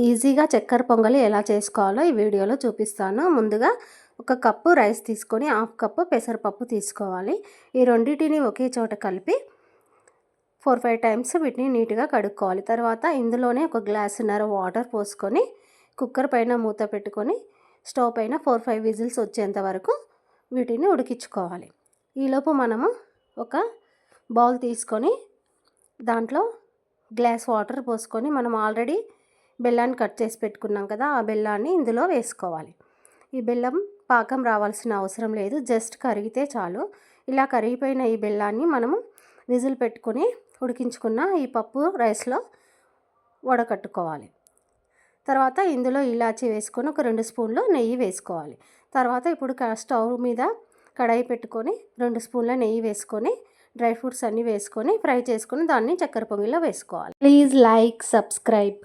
ఈజీగా చక్కెర పొంగలి ఎలా చేసుకోవాలో ఈ వీడియోలో చూపిస్తాను. ముందుగా ఒక కప్పు రైస్ తీసుకొని హాఫ్ కప్పు పెసరపప్పు తీసుకోవాలి. ఈ రెండింటిని ఒకే చోట కలిపి 4-5 టైమ్స్ వీటిని నీట్గా కడుక్కోవాలి. తర్వాత ఇందులోనే ఒక గ్లాసున్నర వాటర్ పోసుకొని కుక్కర్ పైన మూత పెట్టుకొని స్టవ్ పైన 4-5 విజిల్స్ వచ్చేంత వరకు వీటిని ఉడికించుకోవాలి. ఈలోపు మనము ఒక బౌల్ తీసుకొని దాంట్లో గ్లాస్ వాటర్ పోసుకొని మనం ఆల్రెడీ బెల్లాన్ని కట్ చేసి పెట్టుకున్నాం కదా, ఆ బెల్లాన్ని ఇందులో వేసుకోవాలి. ఈ బెల్లం పాకం రావాల్సిన అవసరం లేదు, జస్ట్ కరిగితే చాలు. ఇలా కరిగిపోయిన ఈ బెల్లాన్ని మనము విజిల్ పెట్టుకొని ఉడికించుకున్న ఈ పప్పు రైస్లో వడకట్టుకోవాలి. తర్వాత ఇందులో ఇలాచీ వేసుకొని ఒక 2 స్పూన్లు నెయ్యి వేసుకోవాలి. తర్వాత ఇప్పుడు స్టవ్ మీద కడాయి పెట్టుకొని 2 స్పూన్ల నెయ్యి వేసుకొని డ్రై ఫ్రూట్స్ అన్నీ వేసుకొని ఫ్రై చేసుకొని దాన్ని చక్కెర పొంగిలో వేసుకోవాలి. Please like, subscribe.